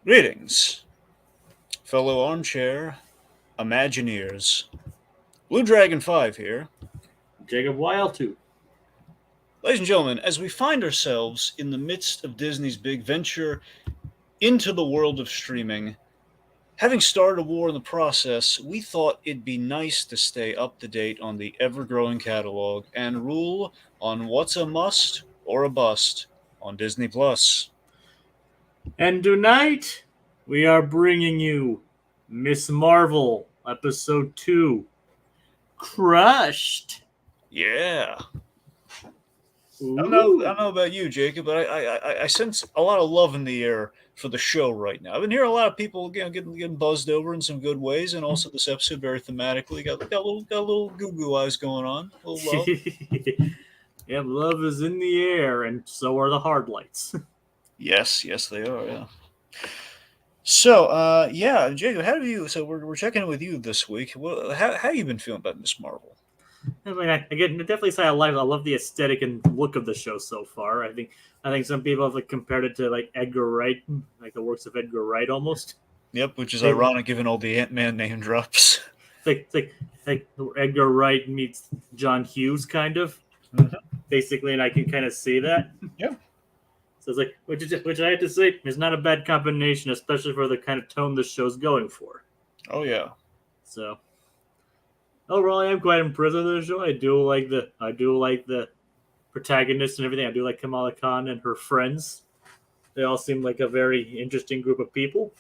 Greetings, fellow armchair Imagineers. Bluedragonfive here. Jacob Wile too. Ladies and gentlemen, as we find ourselves in the midst of Disney's big venture into the world of streaming, having started a war in the process, we thought it'd be nice to stay up to date on the ever growing catalog and rule on what's a must or a bust on Disney Plus. And tonight, we are bringing you Miss Marvel, Episode 2, Crushed. Yeah. Ooh. I don't know about you, Jacob, but I sense a lot of love in the air for the show right now. I've been hearing a lot of people getting buzzed over in some good ways, and also this episode very thematically got a little goo goo eyes going on, a little love. Yeah, love is in the air, and so are the hard lights. Yes, they are. Yeah. So, yeah, Jacob, how have you? So we're checking in with you this week. Well, how you been feeling about Miss Marvel? I mean, I again, definitely say I love the aesthetic and look of the show so far. I think some people have compared it to Edgar Wright, like the works of Edgar Wright almost. Yep, which is They, ironic given all the Ant-Man name drops. like Edgar Wright meets John Hughes, kind of Mhm. basically, and I can kind of see that. Yeah. So it's like, which I have to say is not a bad combination, especially for the kind of tone the show's going for. Oh yeah. So overall, I am quite impressed with the show. I do like the protagonist and everything. I do like Kamala Khan and her friends. They all seem like a very interesting group of people,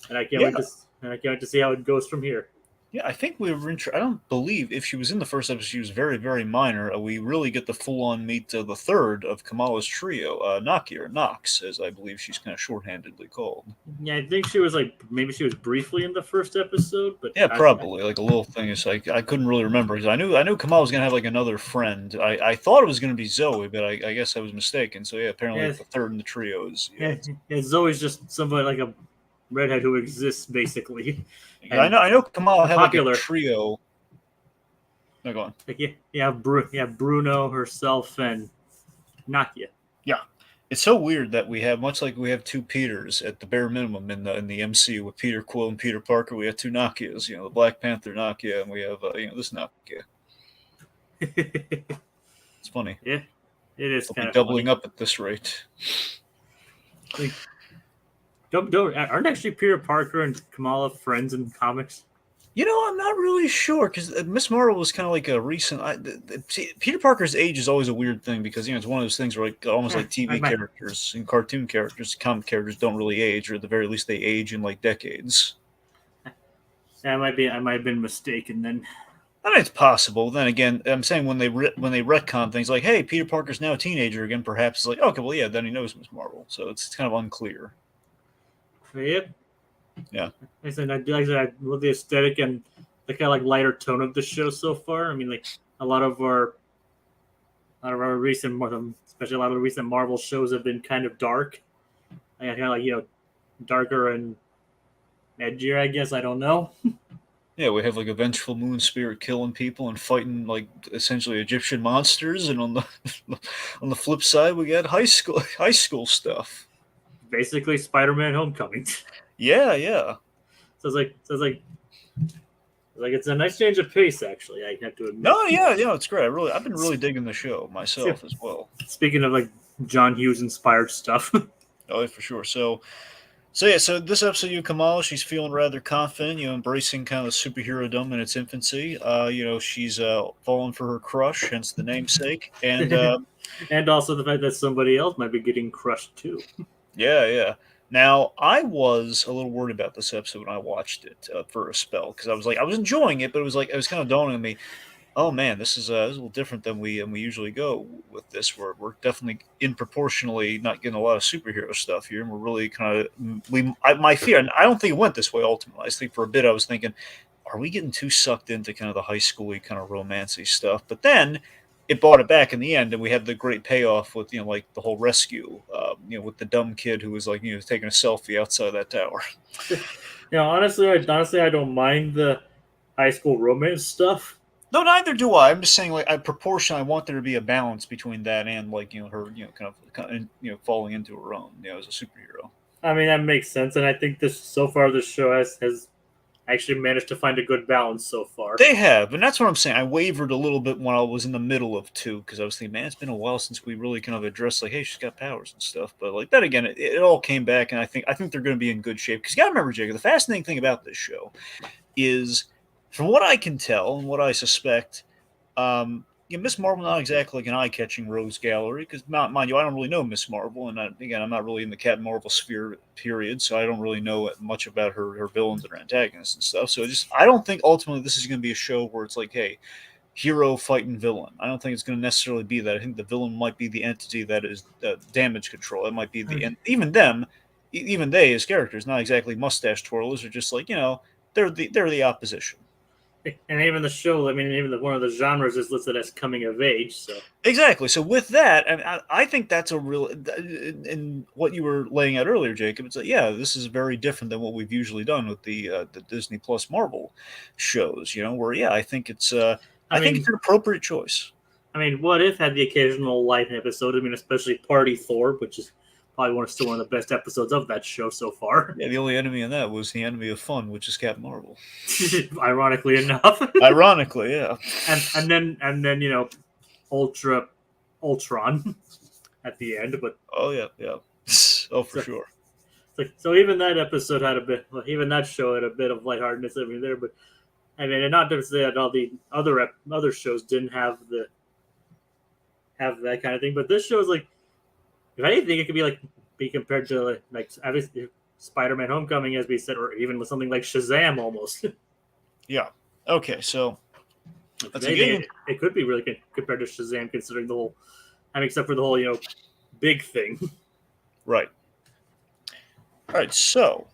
and I can't Yeah. wait to and I can't wait to see how it goes from here. Yeah, I think we were. I don't believe if she was in the first episode, she was very, very minor. We really get the full-on meet the third of Kamala's trio, Nakia or Nox, as I believe she's kind of shorthandedly called. Yeah, I think she was maybe she was briefly in the first episode, but Yeah, probably like a little thing. Is like I couldn't really remember because I knew Kamala was gonna have like another friend. I thought it was gonna be Zoe, but I guess I was mistaken. So yeah, apparently yeah, like the third in the trio is yeah, it's always just somebody like a redhead who exists basically, yeah. and I know Kamala had like a popular. trio. No, go on. Bruno herself and Nakia. Yeah, it's so weird that we have much like we have two Peters at the bare minimum in the MCU with Peter Quill and Peter Parker. We have two Nakias, the Black Panther Nakia, and we have this Nakia. Yeah, It's funny. it is They'll be kind of doubling funny. up at this rate. Like, don't aren't actually Peter Parker and Kamala friends in comics? I'm not really sure because Miss Marvel was kind of like a recent. Peter Parker's age is always a weird thing because it's one of those things where like almost like I TV might, characters and cartoon characters, comic characters don't really age, or at the very least they age in like decades. I might have been mistaken then. I mean, it's possible. Then again, I'm saying when they retcon things like, "Hey, Peter Parker's now a teenager again," perhaps it's like, okay, well, yeah, then he knows Miss Marvel, so it's kind of unclear. But yep. Yeah, I love the aesthetic and the kind of lighter tone of the show so far. I mean, like a lot of our recent, especially a lot of the recent Marvel shows have been kind of dark. Kind of darker and edgier. I guess I don't know. yeah, we have like a vengeful moon spirit killing people and fighting like essentially Egyptian monsters, and on the on the flip side, we got high school stuff. Basically, Spider-Man: Homecoming. Yeah, yeah. So it's a nice change of pace. Actually, I have to admit. No, yeah, it's great. I've been really digging the show myself as well. Speaking of John Hughes inspired stuff. Oh, yeah, for sure. So this episode, Kamala, she's feeling rather confident, embracing kind of superhero-dom in its infancy. She's fallen for her crush, hence the namesake, and And also the fact that somebody else might be getting crushed too. yeah. Now, I was a little worried about this episode when I watched it for a spell because I was enjoying it, but it was kind of dawning on me. Oh man, this is a little different than we usually go with this. We're definitely in proportionally not getting a lot of superhero stuff here, and we're really kind of my fear. And I don't think it went this way ultimately. I think for a bit I was thinking, are we getting too sucked into kind of the high schooly kind of romancy stuff? But then it brought it back in the end, and we had the great payoff with like the whole rescue, with the dumb kid who was like taking a selfie outside that tower. Honestly, I don't mind the high school romance stuff. No, neither do I. I'm just saying, like, I want there to be a balance between that and, like, her, kind of falling into her own, as a superhero. I mean, that makes sense, and I think this so far this show has actually managed to find a good balance so far. They have, and that's what I'm saying. I wavered a little bit when I was in the middle of two because I was thinking, man, it's been a while since we really kind of addressed like, hey, she's got powers and stuff. But like that again, it all came back, and I think they're going to be in good shape. Because you got to remember, Jacob, the fascinating thing about this show is, from what I can tell and what I suspect, Miss Marvel not exactly like an eye-catching rose gallery because, mind you, I don't really know Miss Marvel, and again, I'm not really in the Captain Marvel sphere period, so I don't really know much about her villains and her antagonists and stuff. So I don't think ultimately this is going to be a show where it's like, hey, hero fighting villain. I don't think it's going to necessarily be that. I think the villain might be the entity that is damage control. It might be and even them, even they as characters, not exactly mustache twirlers, are just like they're the opposition. And even the show, I mean, even one of the genres is listed as coming of age. So Exactly. So with that, and I think that's a real. In what you were laying out earlier, Jacob, it's like, yeah, this is very different than what we've usually done with the Disney Plus Marvel shows. Where yeah, I I think it's mean, an appropriate choice. What If had the occasional light episode. I mean, especially Party Thor, which is probably still one of the best episodes of that show so far. Yeah, the only enemy in that was the enemy of fun, which is Captain Marvel. Ironically enough, Ironically, yeah. and then Ultron at the end. But Oh yeah, yeah. Oh for so, sure. so even that episode had a bit, well, even that show had a bit of lightheartedness over there. But I mean, and not to say that all the other shows didn't have that kind of thing, but this show is like, if anything, it could be compared to obviously Spider-Man: Homecoming, as we said, or even with something like Shazam, almost. Yeah. Okay, so If that's a anything, good. it could be really compared to Shazam, considering the whole, I mean, except for the whole big thing. Right. All right. So,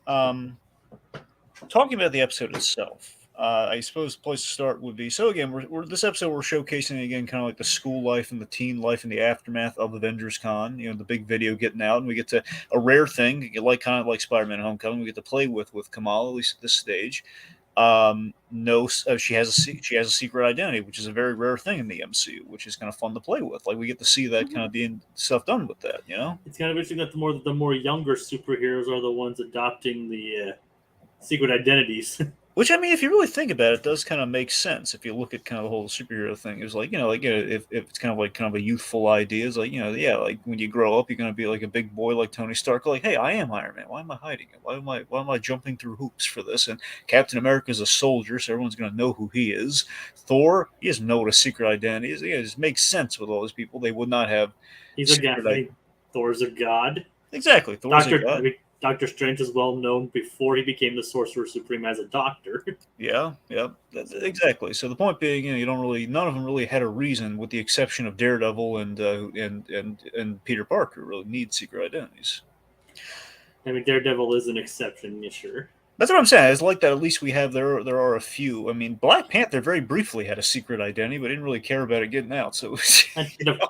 talking about the episode itself, I suppose the place to start would be so again, this episode we're showcasing again kind of like the school life and the teen life in the aftermath of Avengers Con. The big video getting out, and we get to a rare thing, like kind of like Spider-Man: Homecoming. We get to play with Kamala at least at this stage. No, she has a secret identity, which is a very rare thing in the MCU, which is kind of fun to play with. Like we get to see that kind of being stuff done with that. It's kind of interesting that the more younger superheroes are the ones adopting the secret identities. Which I mean, if you really think about it, it does kind of make sense. If you look at kind of the whole superhero thing, it's like if it's kind of a youthful idea, it's like yeah, like when you grow up, you're gonna be like a big boy like Tony Stark. Like, hey, I am Iron Man. Why am I hiding it? Why am I jumping through hoops for this? And Captain America is a soldier, so everyone's gonna know who he is. Thor, he doesn't know what a secret identity is. It just makes sense with all those people. They would not have He's a god. secret. I mean, Thor's a god. Exactly, Thor's a Doctor, I god. mean, Doctor Strange is well known before he became the Sorcerer Supreme as a doctor. Yeah, yeah, exactly. So the point being, you don't really, none of them really had a reason, with the exception of Daredevil and Peter Parker, really need secret identities. I mean, Daredevil is an exception, yeah, sure. That's what I'm saying. It's like that. At least we have there are a few. I mean, Black Panther very briefly had a secret identity, but didn't really care about it getting out. So And,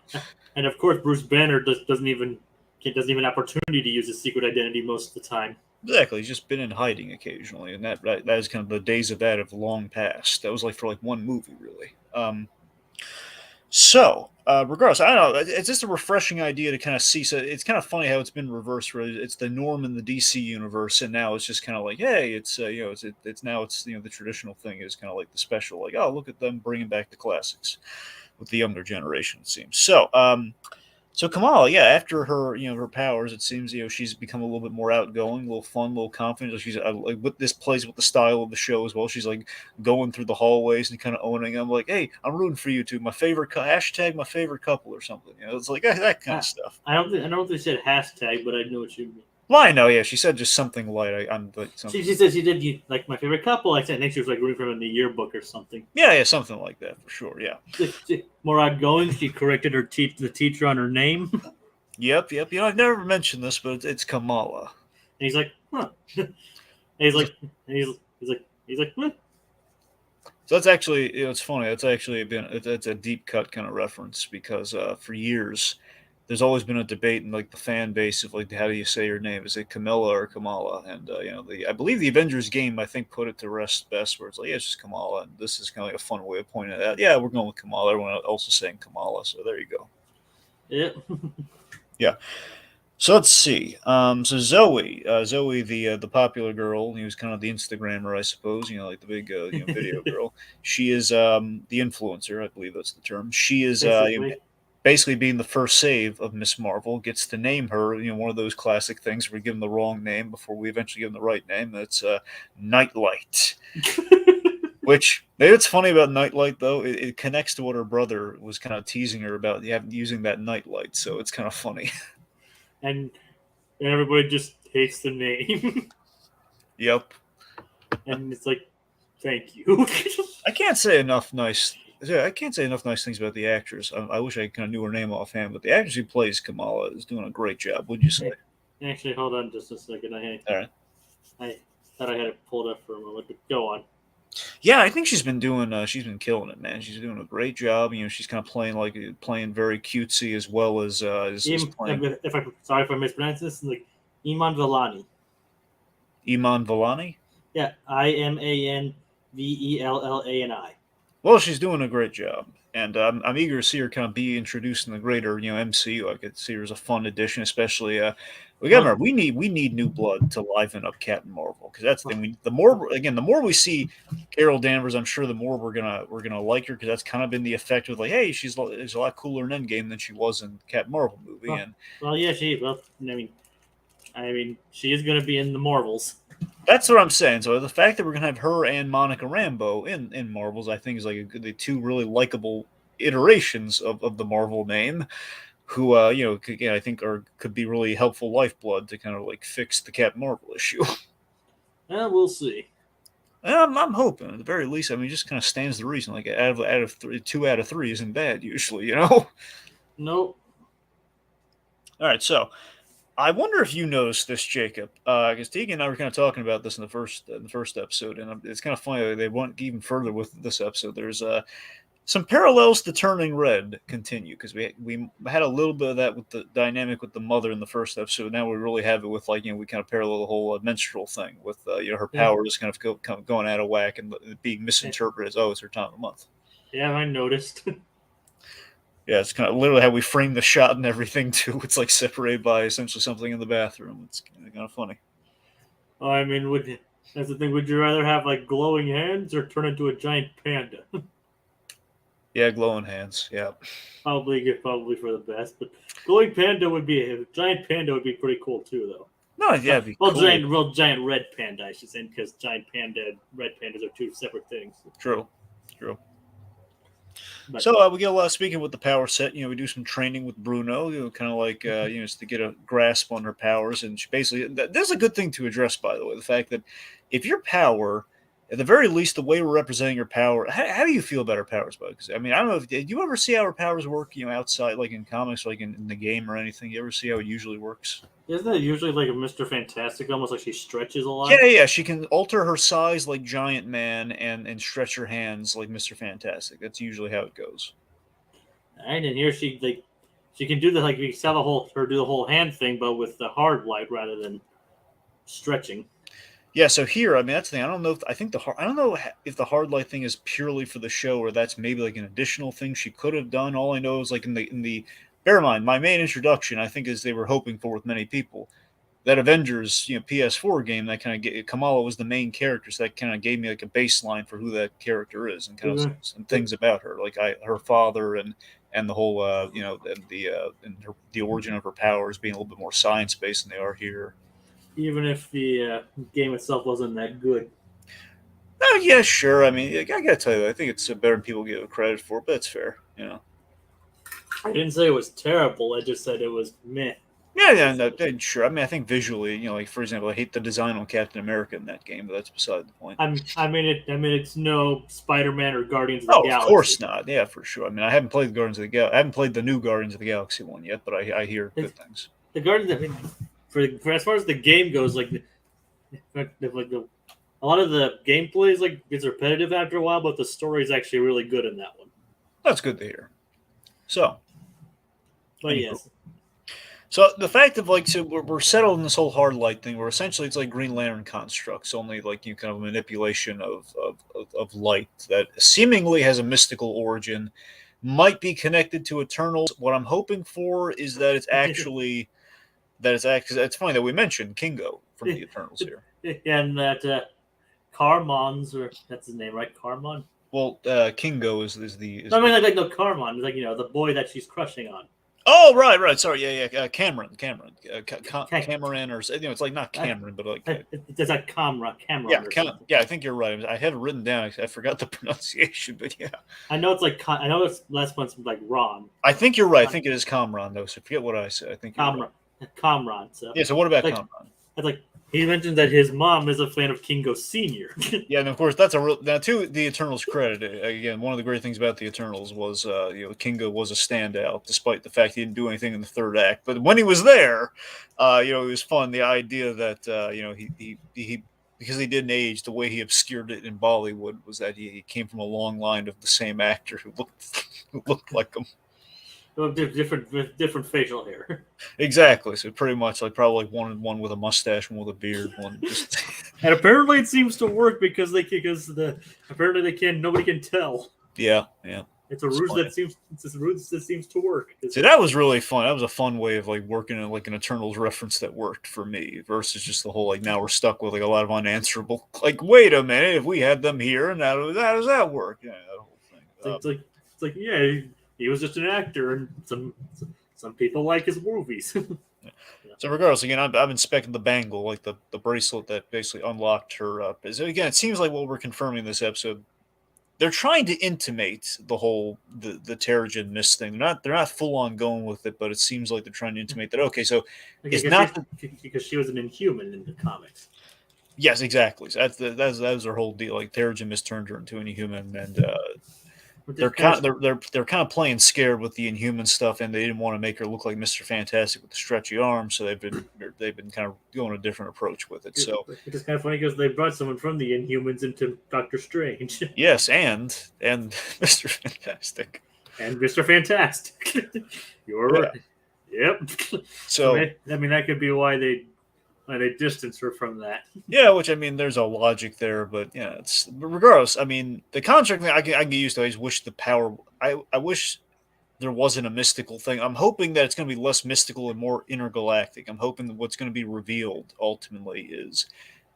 and of course, Bruce Banner doesn't even have opportunity to use his secret identity most of the time. exactly, he's just been in hiding occasionally, and that is kind of the days of that have long past. That was like for like one movie, really. Regardless, I don't know. It's just a refreshing idea to kind of see. So it's kind of funny how it's been reversed. Where it's the norm in the DC universe, and now it's just kind of like, hey, it's now it's the traditional thing is kind of like the special, like, oh, look at them bringing back the classics with the younger generation. It seems so Kamala, yeah, after her, her powers, it seems, she's become a little bit more outgoing, a little fun, a little confident. She's like, with this plays with the style of the show as well. She's like going through the hallways and kind of owning them, like, hey, I'm rooting for you two, my favorite hashtag, my favorite couple or something. It's like that kind of stuff. I don't think they said hashtag, but I know what you mean. Well, I know, yeah, she said just something light. I'm like something. She said she did like my favorite couple. I think she was like rooting for him in the yearbook or something. Yeah, something like that for sure. Yeah. More outgoing. She corrected the teacher on her name. Yep. I've never mentioned this, but it's Kamala. And he's like, huh. And he's like, huh. So that's actually, it's funny. That's actually it's a deep cut kind of reference because for years there's always been a debate in like the fan base of like how do you say your name? Is it Camilla or Kamala? And I believe the Avengers game I think put it to rest best where it's like, yeah, it's just Kamala, and this is kind of like a fun way of pointing it out. Yeah, we're going with Kamala. Everyone else is saying Kamala, so there you go. Yeah. Yeah. So let's see. So Zoe, the popular girl, who's kind of the Instagrammer, I suppose. Like the big video girl. She is the influencer, I believe that's the term. She is Basically. basically being the first save of Miss Marvel. Gets to name her. One of those classic things where we give them the wrong name before we eventually give them the right name. That's Nightlight. Which maybe it's funny about Nightlight though. It connects to what her brother was kind of teasing her about using that nightlight. So it's kind of funny. and everybody just hates the name. Yep. And it's like, thank you. I can't say enough nice. Yeah, I can't say enough nice things about the actress. I wish I kind of knew her name offhand, but the actress who plays Kamala is doing a great job. Would you say? Actually, hold on just a second. All right. I thought I had it pulled up for a moment, but go on. Yeah, I think she's been doing. She's been killing it, man. She's doing a great job. She's kind of playing very cutesy as well as playing If I sorry if I mispronounced this, like Iman Vellani. Iman Vellani. Yeah, IMANVELLANI. Well, she's doing a great job, and I'm eager to see her kind of be introduced in the greater MCU. I could see her as a fun addition, especially. We got to remember we need new blood to liven up Captain Marvel because that's the thing. The more we see Carol Danvers, I'm sure the more we're gonna like her because that's kind of been the effect with like, hey, she's a lot cooler in Endgame than she was in Captain Marvel movie, and yeah, I mean, she is going to be in the Marvels. that's what I'm saying. So the fact that we're gonna have her and Monica Rambeau in Marvels, I think, is like the two really likable iterations of the Marvel name, who I think could be really helpful lifeblood to kind of like fix the Captain Marvel issue. We'll see. And I'm hoping at the very least. I mean, it just kind of stands the reason. Like out of three, 2 out of 3 isn't bad usually. Nope. All right, so I wonder if you noticed this, Jacob. Because Tegan and I were kind of talking about this in the first episode, and it's kind of funny that they went even further with this episode. There's some parallels to Turning Red continue because we had a little bit of that with the dynamic with the mother in the first episode. Now we really have it with we kind of parallel the whole menstrual thing with her power just kind of going out of whack and being misinterpreted as it's her time of the month. Yeah, I noticed. Yeah, it's kind of literally how we frame the shot and everything too. It's like separated by essentially something in the bathroom. It's kind of funny. I mean, that's the thing. Would you rather have like glowing hands or turn into a giant panda? Yeah, glowing hands. Yeah. Probably for the best, but glowing panda would be a giant panda would be pretty cool too, though. No, yeah, it'd be well, cool. giant red panda, I should say, because giant panda and red pandas are two separate things. True. But, so we get a lot of speaking with the power set. We do some training with Bruno, kind of like just to get a grasp on her powers. And she basically, there's a good thing to address, by the way, the fact that if your power, at the very least, the way we're representing your power, how do you feel about her powers, bud? Because I mean, I don't know if did you ever see how her powers work, outside, like in comics, like in the game or anything. You ever see how it usually works? Isn't that usually like a Mr. Fantastic, almost like she stretches a lot? Yeah. She can alter her size like Giant Man and stretch her hands like Mr. Fantastic. That's usually how it goes. And here she can do we saw do the whole hand thing, but with the hard light rather than stretching. Yeah, so here, I mean, that's the thing. I don't know I don't know if the hard light thing is purely for the show or that's maybe like an additional thing she could have done. All I know is like in the bear in mind, my main introduction, I think, is they were hoping for with many people. That Avengers, PS4 game that kind of Kamala was the main character, so that kind of gave me like a baseline for who that character is and kind of some things about her, like her father and the whole the origin of her powers being a little bit more science based than they are here. Even if the game itself wasn't that good. Oh yeah, sure. I mean, I gotta tell you, I think it's better than people give it credit for, but that's fair. I didn't say it was terrible. I just said it was meh. Yeah, no, sure. I mean, I think visually, like for example, I hate the design on Captain America in that game, but that's beside the point. It's no Spider-Man or Guardians of the Galaxy. Of course not. Yeah, for sure. I mean, I haven't played I haven't played the new Guardians of the Galaxy one yet, but I hear good things. The Guardians. I mean, for as far as the game goes, a lot of the gameplay is gets repetitive after a while, but the story is actually really good in that one. That's good to hear. So, but yes. So the fact of so we're settled in this whole hard light thing, where essentially it's like Green Lantern constructs, only like kind of manipulation of light that seemingly has a mystical origin, might be connected to Eternals. What I'm hoping for is that it's actually that is actually, it's funny that we mentioned Kingo from the Eternals here. And that Carmon's, or that's his name, right? Carmon. Well, Kingo is the is No, I mean the like no Carmon, like the boy that she's crushing on. Oh, right, right. Sorry, yeah. Cameron, Ca- Cameron, or it's like not Uh, Cameron, but like There's like yeah, Cameron or something. yeah. I think you're right. I had it written down. I forgot the pronunciation, but yeah, I know it's like I know it's last one's like Ron. I think you're right. I Uh, think it is Kamran though. So forget what I said. I think you're right. Camron. Camron. So Yeah. So what about like Kamran? it's like he mentioned that his mom is a fan of Kingo Senior. Yeah, and of course that's a real now to the Eternals' credit. Again, one of the great things about the Eternals was Kingo was a standout, despite the fact he didn't do anything in the third act. But when he was there, it was fun. The idea that he because he didn't age, the way he obscured it in Bollywood was that he came from a long line of the same actor who looked who looked like him. Different facial hair. Exactly. So pretty much like probably like one with a mustache, one with a beard, one just And apparently it seems to work because apparently they can nobody can tell. yeah, yeah. It's a ruse that seems to work. See, that was really fun. That was a fun way of like working in like an Eternals reference that worked for me versus just the whole like now we're stuck with like a lot of unanswerable. Like, wait a minute, if we had them here, and how does that work? Yeah, that whole thing. It's like yeah, he was just an actor, and some people like his movies. So regardless, again, I'm inspecting the bangle, like the bracelet that basically unlocked her up. Is again, it seems like what we're confirming in this episode. They're trying to intimate the whole the Terrigen Mist thing. They're not full on going with it, but it seems like they're trying to intimate that okay, so it's not because she was an Inhuman in the comics. yes, exactly. So that's their whole deal. Like Terrigen Mist turned her into an Inhuman, and they're kind of playing scared with the Inhuman stuff, and they didn't want to make her look like Mister Fantastic with the stretchy arms, so they've been kind of going a different approach with it. So it's just kind of funny because they brought someone from the Inhumans into Doctor Strange. yes, and Mister Fantastic and Mister Fantastic. You're right. Yep. So I mean that could be why they distance her from that. yeah, which I mean, there's a logic there, but yeah, it's regardless. I mean, the contract thing I can get used to. I just wish the power. I wish there wasn't a mystical thing. I'm hoping that it's going to be less mystical and more intergalactic. I'm hoping that what's going to be revealed ultimately is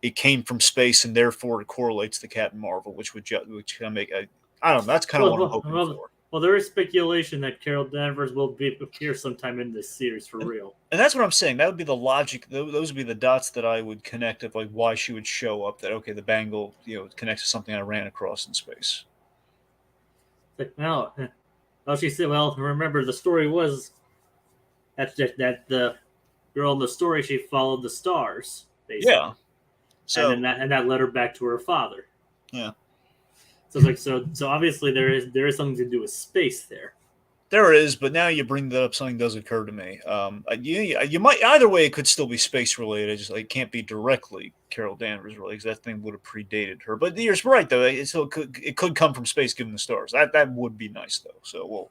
it came from space and therefore it correlates to Captain Marvel, which can make I don't know. That's kind of what I'm hoping for. Well, there is speculation that Carol Danvers will appear sometime in this series for real. And that's what I'm saying. That would be the logic. Those would be the dots that I would connect of like why she would show up. That okay, the bangle connects to something I ran across in space. No, well, she said. Well, remember the story was that the girl in the story she followed the stars. Basically. Yeah. So and that led her back to her father. Yeah. So it's like so obviously there is something to do with space there. There is, but now you bring that up, something does occur to me. You might either way. It could still be space related. Just like it can't be directly Carol Danvers related because that thing would have predated her. But you're right though. It could come from space, given the stars. That would be nice though. So we'll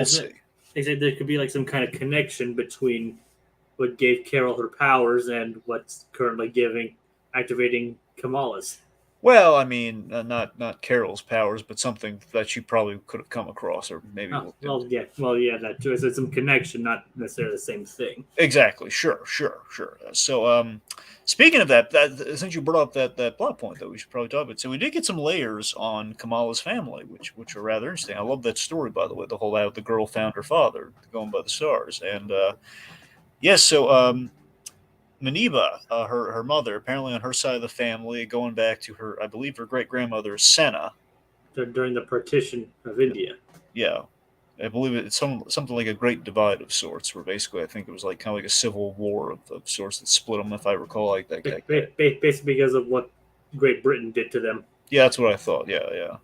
see. They said there could be like some kind of connection between what gave Carol her powers and what's currently activating Kamala's. Well, I mean, not Carol's powers, but something that she probably could have come across, or maybe. Yeah, that too. It's some connection, not necessarily the same thing. Exactly. Sure. So, speaking of that, since you brought up that plot point, though, we should probably talk about it. So we did get some layers on Kamala's family, which are rather interesting. I love that story, by the way. The whole how the girl found her father, going by the stars, and yes. So, Maniba, her mother, apparently on her side of the family, going back to her, I believe her great grandmother Senna. During the partition of India. Yeah, I believe it's something like a great divide of sorts, where basically I think it was like kind of like a civil war of sorts that split them, if I recall, like that. Basically because of what Great Britain did to them. Yeah, that's what I thought. Yeah.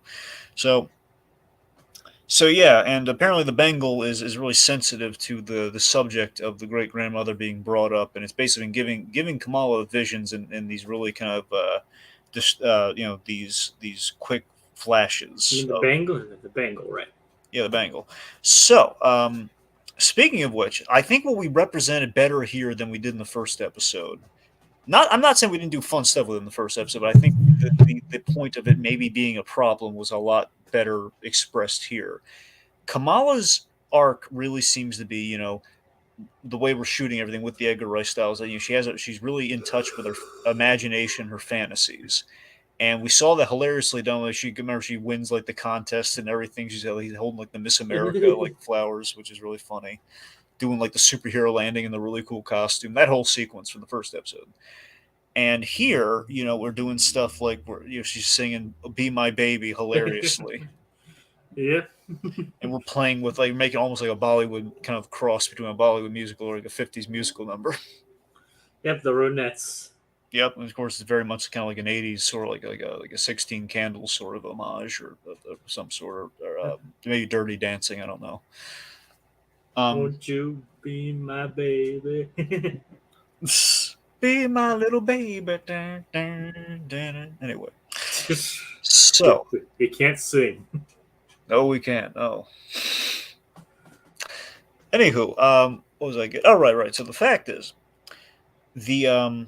So yeah, and apparently the Bengal is really sensitive to the subject of the great grandmother being brought up, and it's basically giving Kamala visions in these really kind of these quick flashes. You mean the Bengal, right? Yeah, the Bengal. So speaking of which, I think what we represented better here than we did in the first episode. I'm not saying we didn't do fun stuff within the first episode, but I think the point of it maybe being a problem was a lot better expressed here. Kamala's arc really seems to be, the way we're shooting everything with the Edgar Rice styles. That she's really in touch with her imagination, her fantasies. And we saw that hilariously done. Like she remember she wins like the contest and everything. She's holding like the Miss America like flowers, which is really funny. Doing like the superhero landing in the really cool costume. That whole sequence from the first episode. And here, we're doing stuff like she's singing "Be My Baby" hilariously, Yeah. and we're playing with like making almost like a Bollywood kind of cross between a Bollywood musical or like a '50s musical number. Yep, the Ronettes. Yep, and of course it's very much kind of like an '80s sort of like a 16 Candles sort of homage or some sort or maybe Dirty Dancing. I don't know. Um, Won't you be my baby? Be my little baby. Dun, dun, dun, dun. Anyway, so we can't sing. no, we can't. No. Anywho, what was I get? Oh, right. So the fact is, the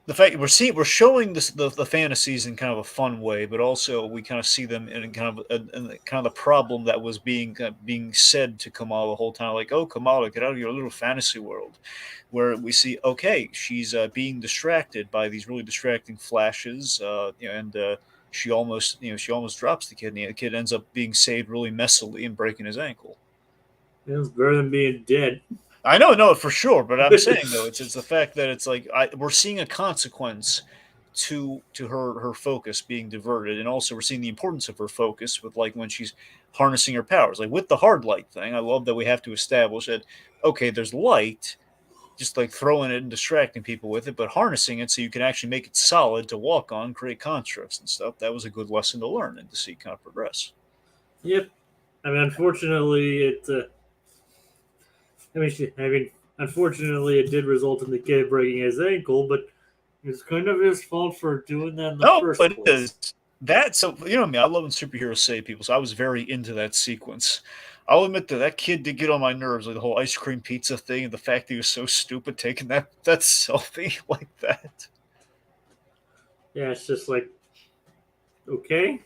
the fact we're showing the fantasies in kind of a fun way, but also we kind of see them in kind of the problem that was being said to Kamala the whole time, like, "Oh, Kamala, get out of your little fantasy world," where we see, okay, she's being distracted by these really distracting flashes, and she almost drops the kid, and the kid ends up being saved really messily and breaking his ankle. It's better than being dead. I know, no, for sure, but I'm saying though, it's the fact that it's like we're seeing a consequence to her focus being diverted, and also we're seeing the importance of her focus with like when she's harnessing her powers, like with the hard light thing. I love that we have to establish that okay, there's light, just like throwing it and distracting people with it, but harnessing it so you can actually make it solid to walk on, create constructs and stuff. That was a good lesson to learn and to see kind of progress. Yep. I mean, unfortunately, unfortunately, it did result in the kid breaking his ankle, but it's kind of his fault for doing that in the No, first but it place. is that so me. I love when superheroes save people, so I was very into that sequence. I'll admit that kid did get on my nerves, like the whole ice cream pizza thing, and the fact that he was so stupid taking that selfie like that. Yeah, it's just like, okay.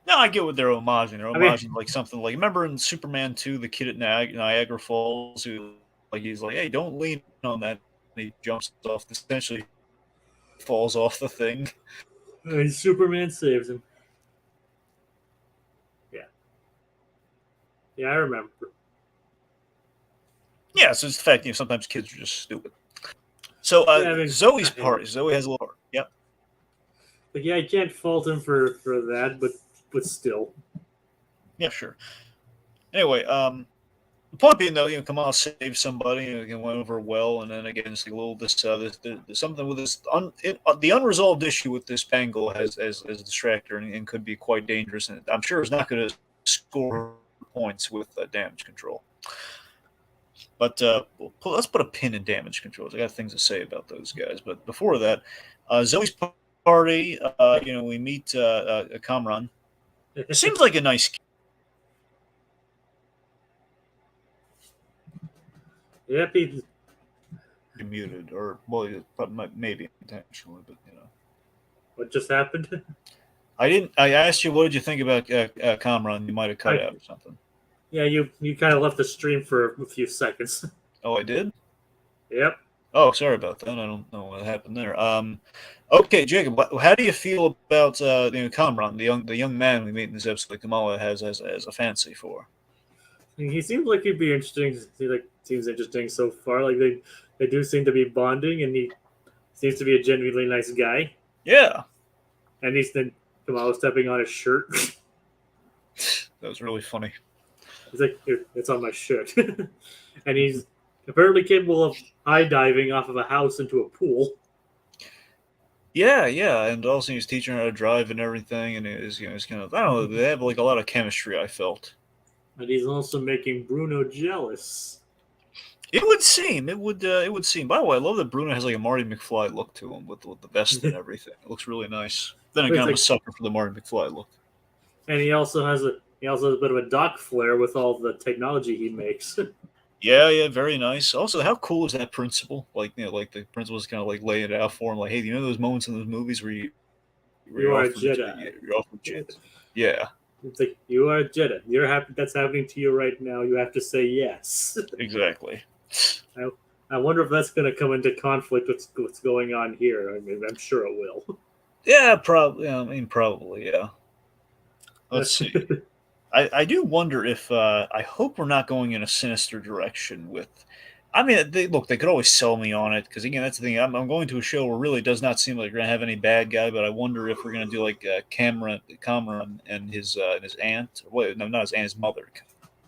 Now I get what they're homaging. They're I mean, homaging like something like remember in Superman 2, the kid at Niagara Falls who like he's like, hey, don't lean on that. And he jumps off, essentially falls off the thing. Superman saves him. Yeah, yeah, I remember. Yeah, so it's the fact sometimes kids are just stupid. So Yeah, I mean, Zoe's part. Zoe has a little heart. Yep. but yeah, I can't fault him for that, but still. Yeah, sure. Anyway, the point being though, Kamal saved somebody, went over well, and then again, it's like a little this something with this the unresolved issue with this Bengal as a distractor and could be quite dangerous, and I'm sure it's not going to score points with damage control. But let's put a pin in damage controls. I got things to say about those guys, but before that, Zoe's party, we meet Kamran. Seems like a nice Yep, he, muted, or well, maybe intentionally, but what just happened? I didn't. I asked you, what did you think about Kamran? You might have cut I out or something. Yeah, you kind of left the stream for a few seconds. Oh, I did. Yep. Oh, sorry about that. I don't know what happened there. Okay, Jacob, how do you feel about Kamran, the young man we meet in this episode that Kamala has as a fancy for? He seems like he'd be interesting. He like seems interesting so far. Like they do seem to be bonding, and he seems to be a genuinely nice guy. Yeah, And he's then Kamala stepping on his shirt. that was really funny. He's like, "Here, it's on my shirt," and he's apparently capable of high diving off of a house into a pool. Yeah, and also he's teaching her how to drive and everything, and it's kind of I don't know. They have like a lot of chemistry. I felt. And he's also making Bruno jealous. It would seem. It would. It would seem. By the way, I love that Bruno has like a Marty McFly look to him with the vest and everything. It looks really nice. Then again, It's I'm a like, sucker for the Marty McFly look. and he also has a bit of a Doc flair with all the technology he makes. Yeah, very nice. Also, how cool is that principal? Like, like the principal's kind of like laying it out for him. Like, hey, those moments in those movies where You you're are a offered Jedi. you're offered chance. Yeah, It's like you are a Jedi. You're happy that's happening to you right now. You have to say yes. exactly. I, I wonder if that's going to come into conflict with what's going on here. I mean, I'm sure it will. Yeah, probably. I mean, probably. Yeah. Let's see. I do wonder if I hope we're not going in a sinister direction with. I mean, they could always sell me on it because again, that's the thing. I'm going to a show where really does not seem like we're gonna have any bad guy, but I wonder if we're gonna do like Cameron and his aunt. Wait, no, not his aunt, his mother.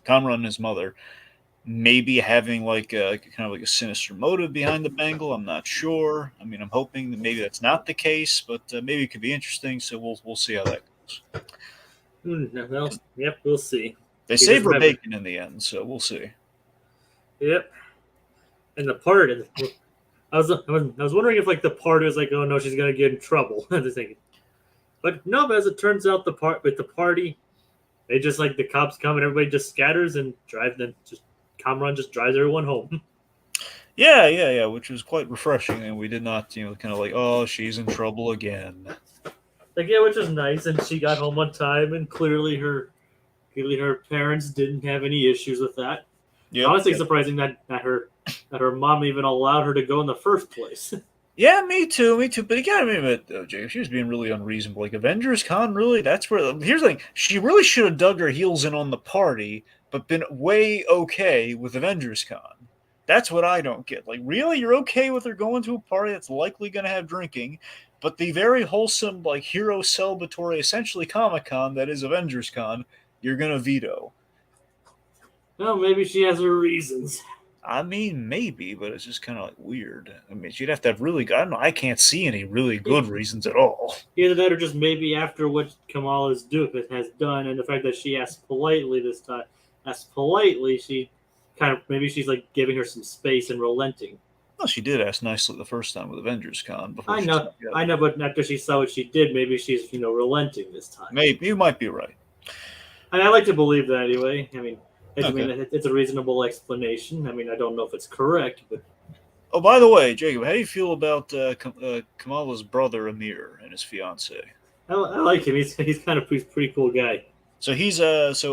Cameron and his mother. Maybe having like a kind of like a sinister motive behind the bangle. I'm not sure. I mean, I'm hoping that maybe that's not the case, but maybe it could be interesting. So we'll see how that goes. Well, yep, we'll see. They Because save her remember, bacon in the end, so we'll see. yep, and the part, I was wondering if like the part was like, oh no, she's gonna get in trouble. I was thinking, but no, but as it turns out, the part with the party, they just like the cops come and everybody just scatters and drive them. Just Kamran just drives everyone home. Yeah, which was quite refreshing, and we did not, kind of like, oh, she's in trouble again. Like yeah, which was nice, and she got home on time, and clearly her parents didn't have any issues with that. Yep, Honestly, yep. surprising that her mom even allowed her to go in the first place. Yeah, me too. But you gotta admit, though, Jacob, she was being really unreasonable. Like Avengers Con, really, that's where. Here's the thing: she really should have dug her heels in on the party, but been way okay with Avengers Con. That's what I don't get. Like, really, you're okay with her going to a party that's likely going to have drinking, but the very wholesome, like hero celebratory, essentially Comic Con that is Avengers Con, you're gonna veto. Well, maybe she has her reasons. I mean, maybe, but it's just kind of like weird. I mean, she'd have to have really. I don't know. I can't see any really good reasons at all. Either that, or just maybe after what Kamala's has done, and the fact that she asked politely this time, she kind of maybe she's like giving her some space and relenting. Well, she did ask nicely the first time with Avengers Con before I she know, snapped out I of know, it. but after she saw what she did, maybe she's relenting this time. Maybe you might be right. And I like to believe that anyway. I mean, Okay. it's a reasonable explanation. I mean, I don't know if it's correct, but Oh, by the way, Jacob, how do you feel about Kamala's brother Amir and his fiance? I like him. He's a pretty cool guy. So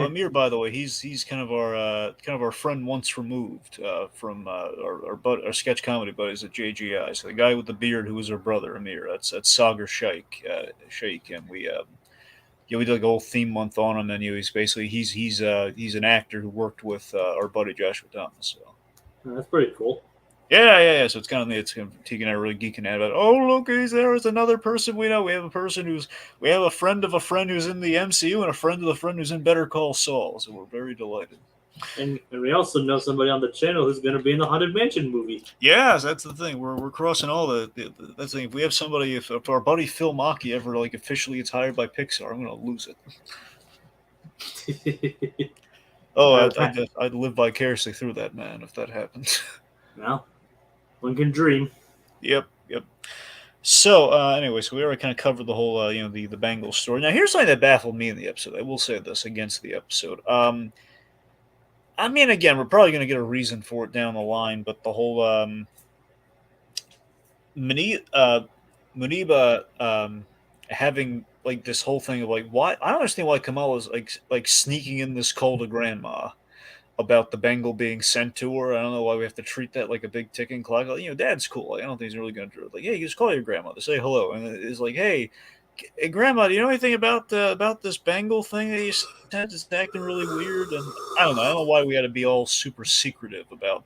Amir, by the way, he's kind of our friend once removed from our sketch comedy buddies at JGI. So the guy with the beard who was our brother Amir. That's Sagar Sheikh, and we did like a whole theme month on him, and he's basically he's an actor who worked with our buddy Joshua Thomas. So That's pretty cool. yeah. So it's kind of Tegan and I are really geeking out about. Oh, look, he's there. Is another person we know. We have a friend of a friend who's in the MCU and a friend of the friend who's in Better Call Saul. So we're very delighted. And we also know somebody on the channel who's going to be in the Haunted Mansion movie. Yes, that's the thing. We're crossing all that's the thing. If we have somebody, if our buddy Phil Mackey ever like officially gets hired by Pixar, I'm gonna lose it. Oh, I'd live vicariously through that man if that happened. Well, one can dream. Yep. So anyway, so we already kind of covered the whole the Bengals story. Now here's something that baffled me in the episode. I will say this against the episode. I mean, again, we're probably going to get a reason for it down the line, but the whole Muniba having like this whole thing of like why I don't understand why Kamala's like sneaking in this call to grandma about the Bengal being sent to her. I don't know why we have to treat that like a big ticking clock. Like, Dad's cool. Like, I don't think he's really going to do it. Like, hey, you just call your grandmother, say hello, and it's like, hey, grandma, do you know anything about this Bengal thing that you said? It's acting really weird, and I don't know. I don't know why we had to be all super secretive about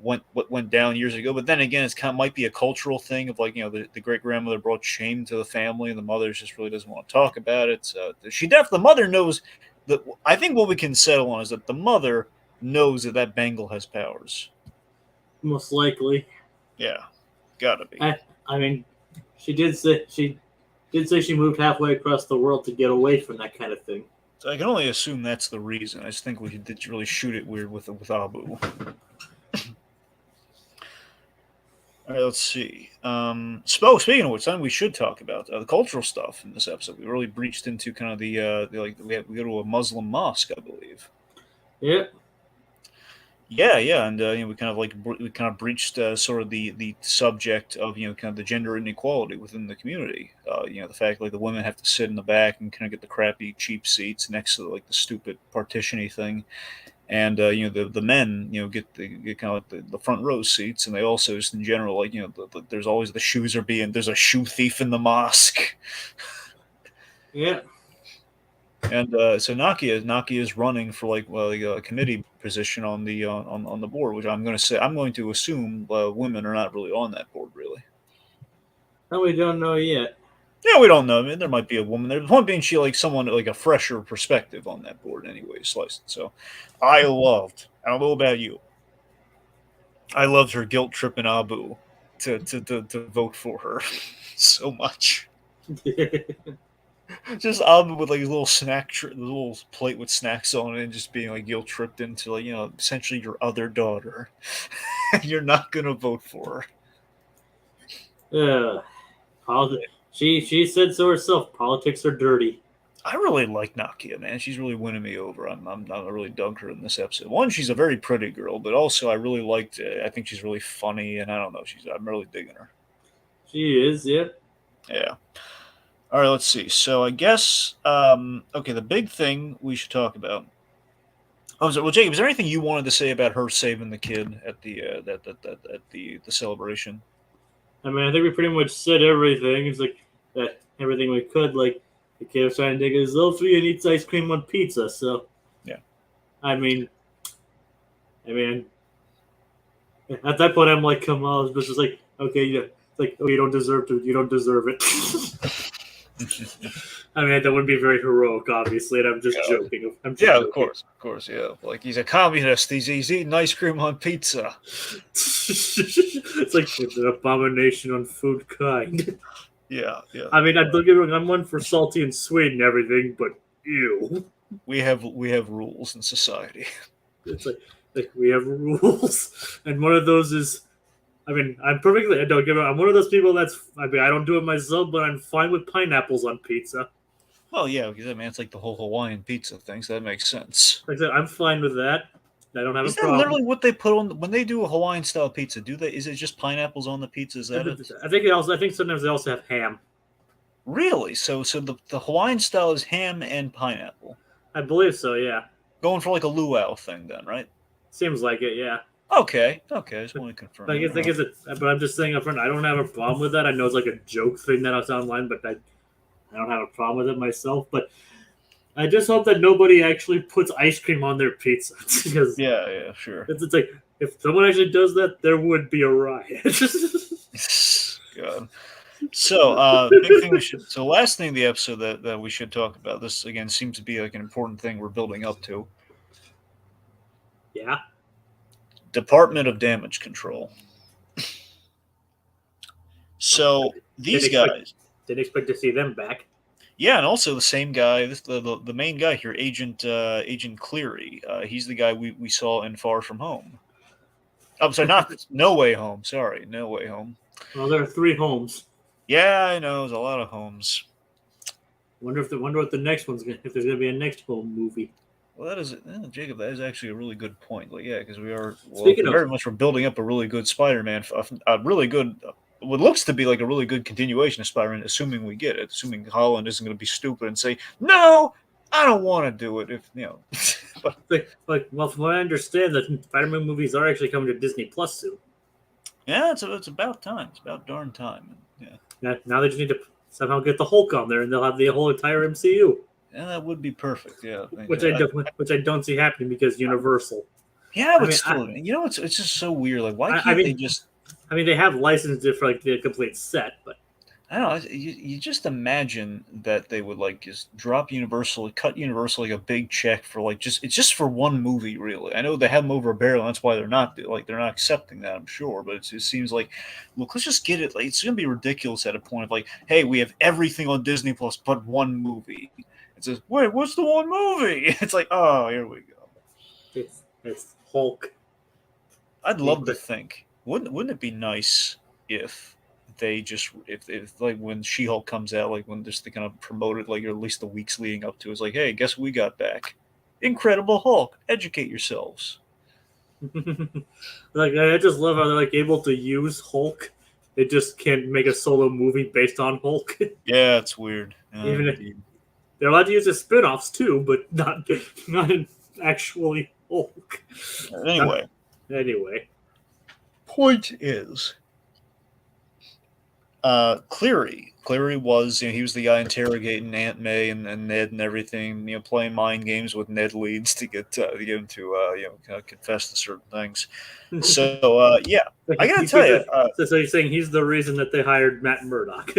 what went down years ago. But then again, it's kind of might be a cultural thing of like the great grandmother brought shame to the family, and the mother just really doesn't want to talk about it. So the mother knows that. I think what we can settle on is that the mother knows that Bengal has powers. Most likely. Yeah, gotta be. I mean, she did say she moved halfway across the world to get away from that kind of thing. So I can only assume that's the reason. I just think we did really shoot it weird with Abu. All right, let's see. Speaking of which, then we should talk about the cultural stuff in this episode. We really breached into kind of the like we go to a Muslim mosque, I believe. Yep. Yeah, and we kind of we kind of breached sort of the subject of kind of the gender inequality within the community. The fact like the women have to sit in the back and kind of get the crappy cheap seats next to like the stupid partitiony thing, and the men get kind of like the front row seats, and they also just in general like there's always the shoes are being there's a shoe thief in the mosque. Yeah. And so Nakia is running for like a committee position on the on the board, which I'm going to assume women are not really on that board really. No, we don't know yet. Yeah, we don't know. I mean, there might be a woman there. The point being, she like someone like a fresher perspective on that board anyway, sliced. So, I don't know about you. I loved her guilt tripping Abu to vote for her so much. Just Abu with like his little the little plate with snacks on it, and just being like guilt tripped into like essentially your other daughter, and you're not gonna vote for her. She said so herself. Politics are dirty. I really like Nakia, man. She's really winning me over. I really dug her in this episode. One, she's a very pretty girl, but also I really liked. I think she's really funny, and I don't know. I'm really digging her. She is, yeah. Yeah. All right, let's see. So I guess okay, the big thing we should talk about. Oh, well, Jacob, is there anything you wanted to say about her saving the kid at the at the celebration? I mean, I think we pretty much said everything. It's like everything we could. Like the kid was trying to take his little free and eats ice cream on pizza. So yeah, I mean, at that point, I'm like, come on, it's just like, okay, yeah, it's like, oh, you don't deserve it. I mean, that wouldn't be very heroic, obviously, and I'm just joking. Of course, yeah. Like he's a communist. He's eating ice cream on pizza. It's like it's an abomination on food kind. Yeah. I mean, don't get me wrong, I'm one for salty and sweet and everything, but ew. We have rules in society. It's like we have rules, and one of those is, I mean, I'm perfectly. Don't get me wrong, I'm one of those people that's. I mean, I don't do it myself, but I'm fine with pineapples on pizza. Well, yeah, because I mean, it's like the whole Hawaiian pizza thing, so that makes sense. Like I said, I'm fine with that. I don't have Is a problem. Is that literally what they put on when they do a Hawaiian style pizza? Is it just pineapples on the pizza? Is that it? I think sometimes they also have ham. Really? So the Hawaiian style is ham and pineapple. I believe so. Yeah. Going for like a luau thing, then, right? Seems like it. Yeah. Okay. I just want to confirm. But I'm just saying up front, I don't have a problem with that. I know it's like a joke thing that I was online, but I don't have a problem with it myself. But I just hope that nobody actually puts ice cream on their pizza. Because yeah, sure. It's like if someone actually does that, there would be a riot. God. So, big thing last thing in the episode that we should talk about. This again seems to be like an important thing we're building up to. Yeah. Department of Damage Control. So these guys didn't expect to see them back. Yeah, and also the same guy, the main guy here, Agent Cleary. He's the guy we saw in Far From Home. I'm sorry, not No Way Home. Sorry, No Way Home. Well, there are 3 homes. Yeah, I know. There's a lot of homes. Wonder what the next one's gonna. If there's gonna be a next home movie. Well, Jacob. That is actually a really good point. Like, yeah, because we are we're building up a really good Spider-Man, a really good. What looks to be like a really good continuation of Spider-Man, assuming we get it, assuming Holland isn't going to be stupid and say, "No, I don't want to do it." If but well, from what I understand, the Spider-Man movies are actually coming to Disney Plus soon. Yeah, it's about time. It's about darn time. Yeah. Now they just need to somehow get the Hulk on there, and they'll have the whole entire MCU. Yeah, that would be perfect. Yeah, which I don't see happening because Universal. Yeah, but still, it's just so weird. Like, why can't they just? I mean, they have licensed it for like the complete set, but I don't know. You just imagine that they would like just drop Universal, cut Universal like a big check for like it's just for one movie, really. I know they have them over a barrel, and that's why they're not accepting that. I'm sure, but it seems like, look, let's just get it. Like, it's gonna be ridiculous at a point of like, hey, we have everything on Disney Plus but one movie. It says, wait, what's the one movie? It's like, oh, here we go. It's Hulk. I'd love to think. Wouldn't it be nice if they just if like when She-Hulk comes out, like when just they kind of promote it, like or at least the weeks leading up to, it's like, hey, guess what we got back? Incredible Hulk. Educate yourselves. Like, I just love how they're like able to use Hulk. They just can't make a solo movie based on Hulk. Yeah, it's weird. Even they're allowed to use his spin-offs too, but not actually Hulk. Anyway, Anyway, point is, Cleary was, he was the guy interrogating Aunt May and Ned and everything, playing mind games with Ned leads to get him to kind of confess to certain things. So yeah, I gotta tell you, so you're saying he's the reason that they hired Matt Murdock?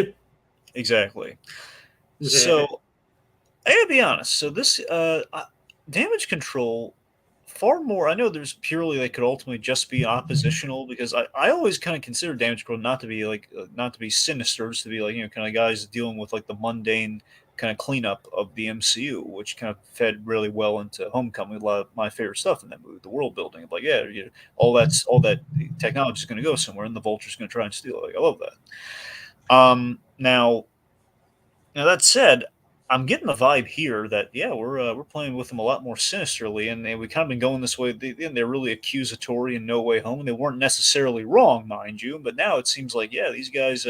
exactly. Yeah. So I gotta be honest. So this damage control far more. I know there's purely they could ultimately just be oppositional because I always kind of consider damage control not to be not to be sinister, just to be kind of guys dealing with like the mundane kind of cleanup of the MCU, which kind of fed really well into Homecoming. A lot of my favorite stuff in that movie, the world building. Like yeah, all that technology is going to go somewhere, and the Vulture's going to try and steal it. Like, I love that. Now that said, I'm getting the vibe here that yeah, we're playing with them a lot more sinisterly, and we kind of been going this way. They're really accusatory in No Way Home. They weren't necessarily wrong, mind you, but now it seems like yeah, these guys,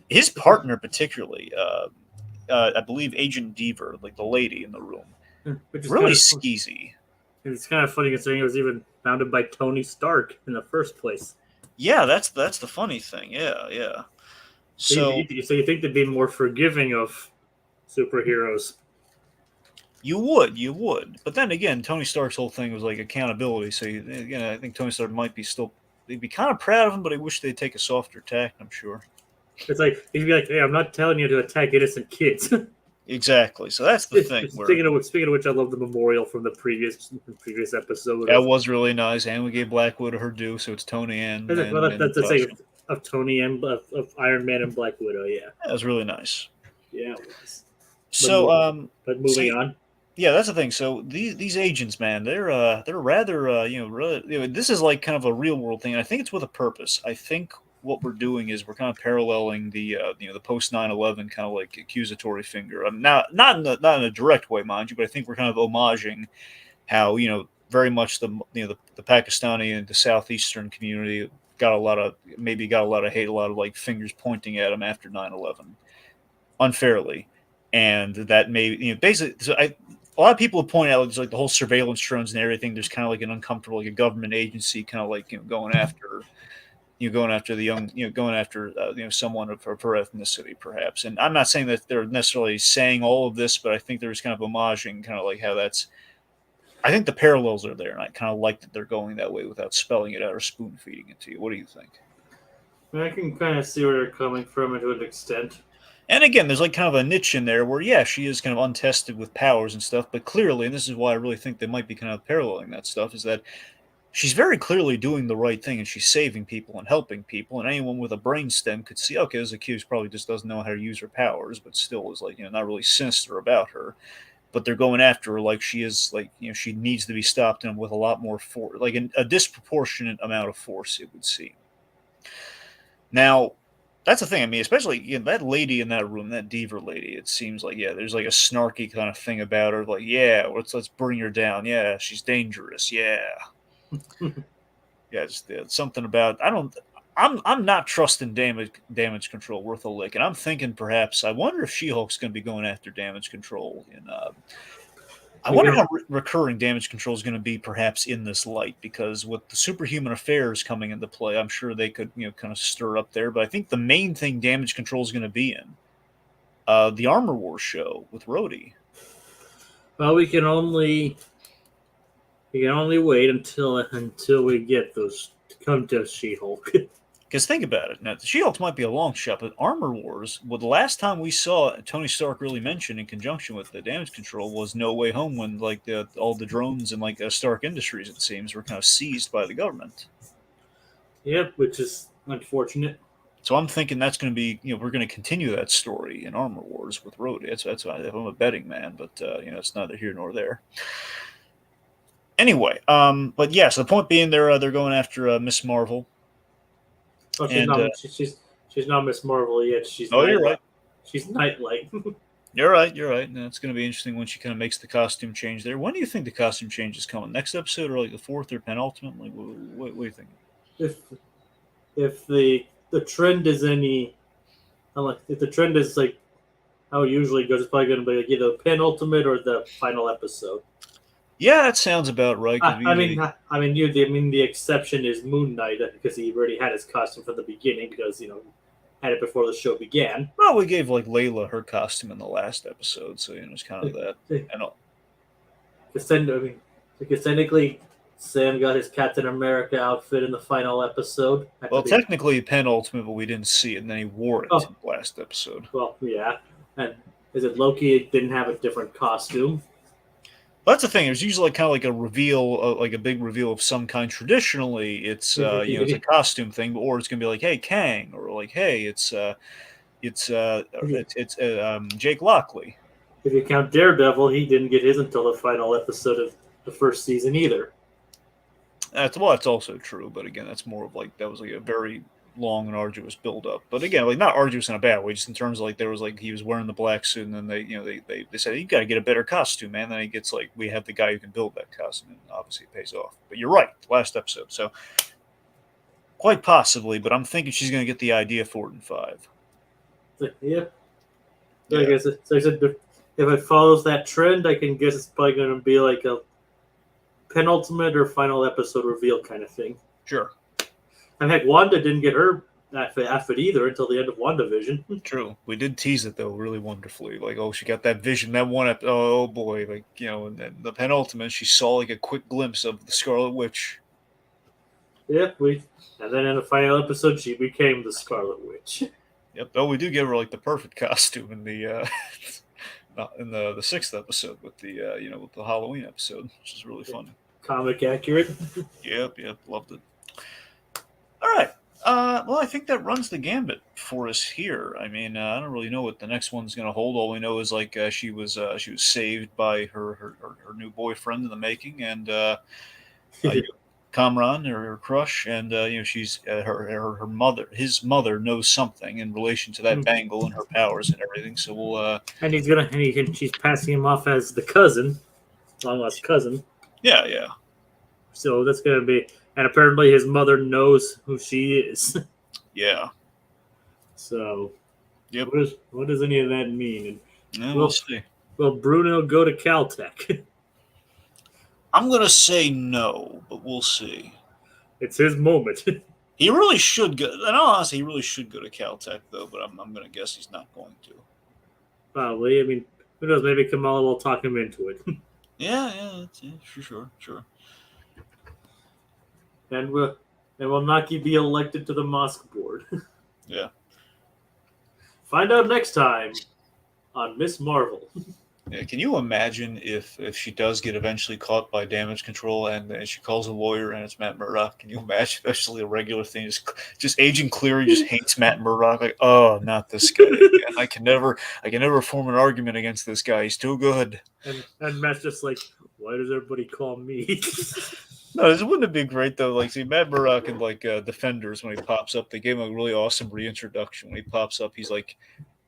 his partner particularly, I believe Agent Deaver, like the lady in the room, Which is really kind of skeezy. it's kind of funny considering it was even founded by Tony Stark in the first place. Yeah, that's the funny thing. Yeah, yeah. So So you think they'd be more forgiving of superheroes? you would. But then again, Tony Stark's whole thing was like accountability. So again, I think Tony Stark might be still. They'd be kind of proud of him, but I wish they'd take a softer tack. I'm sure. It's like he'd be like, "Hey, I'm not telling you to attack innocent kids." Exactly. So that's the thing. Where Speaking of which, I love the memorial from the previous episode that of. was really nice, and we gave Black Widow her due. So it's Tony Well, and that's the thing Natasha. of Tony and of Iron Man and Black Widow. Yeah, That was really nice. yeah, it was. But So but so moving on. yeah, that's the thing. So these agents, man, they're rather really, this is like kind of a real world thing. I think it's with a purpose. I think what we're doing is we're kind of paralleling the the post 9/11 kind of like accusatory finger. Not in a direct way, mind you, but I think we're kind of homaging how very much the the Pakistani and the southeastern community got a lot of hate, a lot of like fingers pointing at them after 9/11 unfairly, and that may basically. So a lot of people have pointed out just like the whole surveillance drones and everything. There's kind of like an uncomfortable, like a government agency, kind of like going after the young, going after someone of her ethnicity, perhaps. And I'm not saying that they're necessarily saying all of this, but I think there's kind of homaging, kind of like how that's. I think the parallels are there, and I kind of like that they're going that way without spelling it out or spoon feeding it to you. What do you think? I can kind of see where they're coming from to an extent. And again, there's like kind of a niche in there where, yeah, she is kind of untested with powers and stuff, but clearly, and this is why I really think they might be kind of paralleling that stuff, is that she's very clearly doing the right thing and she's saving people and helping people. And anyone with a brainstem could see, okay, this accused probably just doesn't know how to use her powers, but still is like, not really sinister about her. But they're going after her like she is, like, she needs to be stopped and with a lot more force, like a disproportionate amount of force, it would seem. Now, that's the thing. I mean, especially that lady in that room, that Deaver lady. It seems like yeah, there's like a snarky kind of thing about her. Like yeah, let's bring her down. Yeah, she's dangerous. Yeah, yeah, just something about I don't. I'm not trusting damage control worth a lick, and I'm thinking perhaps I wonder if She-Hulk's going to be going after damage control in I wonder how recurring damage control is going to be, perhaps in this light, because with the superhuman affairs coming into play, I'm sure they could, kind of stir up there. But I think the main thing damage control is going to be in the Armor Wars show with Rhodey. Well, we can only wait until we get those to come to She-Hulk. Because think about it. Now, the She-Hulk might be a long shot, but Armor Wars, well, the last time we saw Tony Stark really mentioned in conjunction with the damage control was No Way Home, when like all the drones and like Stark Industries, it seems, were kind of seized by the government. Yep, which is unfortunate. So I'm thinking that's going to be, we're going to continue that story in Armor Wars with Rhodey. That's why I'm a betting man, but it's neither here nor there. Anyway, but yeah, so the point being, they're going after Miss Marvel. Oh, And she's not Miss Marvel yet. She's oh, you're right. She's Nightlight. You're right. You're right. And it's going to be interesting when she kind of makes the costume change there. When do you think the costume change is coming? Next episode, or like the fourth or penultimate? Like, what do you think? If the trend is any, I'm like, if the trend is like how it usually goes, it's probably going to be like either the penultimate or the final episode. Yeah, that sounds about right. Because I mean, the exception is Moon Knight because he already had his costume from the beginning because had it before the show began. well, we gave like Layla her costume in the last episode, so it's kind of that. And Because technically, Sam got his Captain America outfit in the final episode. well, technically penultimate, but we didn't see it, and then he wore it Oh, in the last episode. well, yeah. And is it Loki didn't have a different costume? But that's the thing. There's usually kind of like a reveal, like a big reveal of some kind. Traditionally, it's it's a costume thing, or it's gonna be like, hey, Kang, or like, hey, it's Jake Lockley. If you count Daredevil, he didn't get his until the final episode of the first season either. That's also true, but again, that's more of like that was like a very long and arduous build up. But again, like not arduous in a bad way, just in terms of like there was like he was wearing the black suit, and then they said you got to get a better costume, man. Then he gets like we have the guy who can build that costume, and obviously it pays off. But you're right, last episode, so quite possibly. But I'm thinking she's going to get the idea for it in 5. Yeah. Yeah. I guess I said if it follows that trend, I can guess it's probably going to be like a penultimate or final episode reveal kind of thing. Sure. And heck, Wanda didn't get her outfit either until the end of WandaVision. True. We did tease it though really wonderfully. Like, oh, she got that vision, that one. Oh boy, like and then the penultimate, she saw like a quick glimpse of the Scarlet Witch. Yep, and then in the final episode, she became the Scarlet Witch. Yep. Oh, we do give her like the perfect costume in the in the 6th episode with the with the Halloween episode, which is really funny. Comic accurate. Yep. Loved it. All right. Well, I think that runs the gambit for us here. I mean, I don't really know what the next one's going to hold. All we know is like she was saved by her new boyfriend in the making, and Kamran, her crush, and she's her mother. His mother knows something in relation to that bangle and her powers and everything. So we'll. And she's passing him off as the cousin, long lost cousin. Yeah. So that's gonna be, and apparently his mother knows who she is. Yeah. So. Yep. What does any of that mean? And we'll see. Will Bruno go to Caltech? I'm gonna say no, but we'll see. It's his moment. He really should go. And honestly, he really should go to Caltech, though. But I'm gonna guess he's not going to. Probably. I mean, who knows? Maybe Kamala will talk him into it. Yeah, sure. And will Naki be elected to the mosque board? Yeah. Find out next time on Miss Marvel. Yeah, can you imagine if she does get eventually caught by damage control and she calls a lawyer and it's Matt Murdock? Can you imagine, especially a regular thing, just Agent Cleary just hates Matt Murdock? Like, oh, not this guy again. I can never form an argument against this guy. He's too good. And Matt's just like, why does everybody call me? No, wouldn't it be great though? Like, see, Matt Murdock and like Defenders, when he pops up, they gave him a really awesome reintroduction. When he pops up, he's like,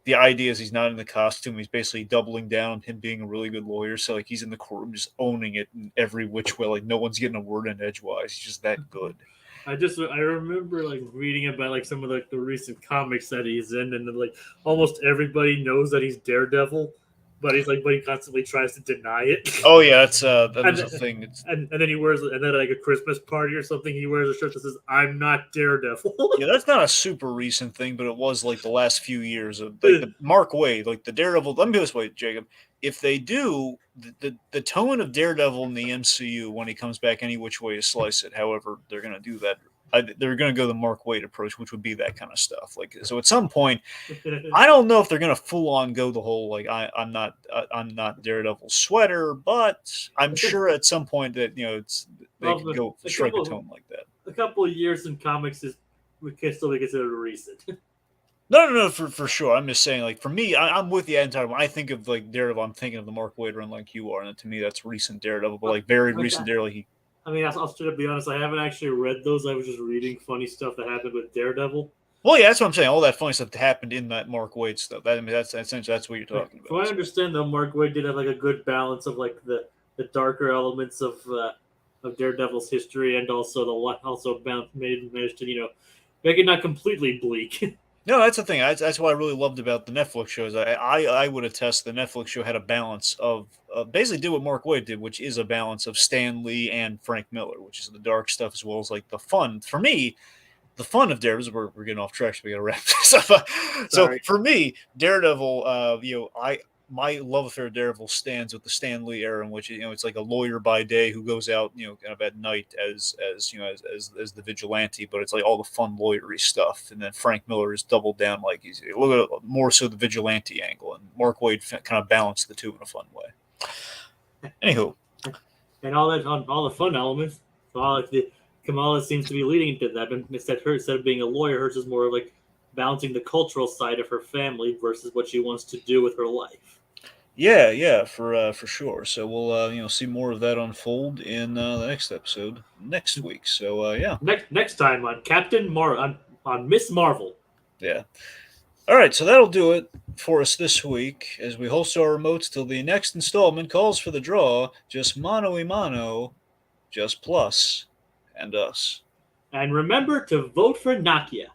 the idea is he's not in the costume. He's basically doubling down on him being a really good lawyer. So like he's in the courtroom just owning it in every which way. Like no one's getting a word in edgewise. He's just that good. I remember like reading about like some of the recent comics that he's in, and then, like almost everybody knows that he's Daredevil, but he constantly tries to deny it. Oh yeah, that's a thing. And then he wears, and then at like a Christmas party or something, he wears a shirt that says "I'm not Daredevil." Yeah, that's not a super recent thing, but it was like the last few years of like the Mark Waid, like the Daredevil. Let me put this way, Jacob. If they do the tone of Daredevil in the MCU when he comes back any which way you slice it, however they're going to do that, they're going to go the Mark Waid approach, which would be that kind of stuff. Like so, at some point, I don't know if they're going to full on go the whole like I'm not Daredevil sweater, but I'm sure at some point that they can go strike a tone like that. A couple of years in comics we can still be considered recent. No, for sure. I'm just saying, like, for me, I'm with you entirely. When I think of, like, Daredevil, I'm thinking of the Mark Waid run like you are, and to me, that's recent Daredevil, but, like, very recent Daredevil. I mean, I'll straight up be honest, I haven't actually read those. I was just reading funny stuff that happened with Daredevil. Well, yeah, that's what I'm saying. All that funny stuff that happened in that Mark Waid stuff. That's essentially that's what you're talking about. From what I understand, though, Mark Waid did have, like, a good balance of, like, the darker elements of Daredevil's history, and also managed to, make it not completely bleak. No, that's the thing. That's what I really loved about the Netflix shows. I would attest the Netflix show had a balance of basically did what Mark Waid did, which is a balance of Stan Lee and Frank Miller, which is the dark stuff as well as like the fun. For me, the fun of Daredevil. We're getting off track, so we got to wrap this up. So Sorry. for me, Daredevil, I my love affair of Daredevil stands with the Stan Lee era, in which it's like a lawyer by day who goes out kind of at night as the vigilante, but it's like all the fun lawyery stuff. And then Frank Miller is doubled down like he's a little bit more so the vigilante angle, and Mark Waid kind of balanced the two in a fun way. Anywho, And all that on all the fun elements. So all like the Kamala seems to be leading into that, and instead of being a lawyer, hers is more like balancing the cultural side of her family versus what she wants to do with her life. yeah, for sure. So we'll see more of that unfold in the next episode next week. So yeah, Next time on on Miss Marvel. yeah. All right, so that'll do it for us this week as we host our remotes till the next installment calls for the draw. Just mano y mano, just plus and us. And remember to vote for Nakia.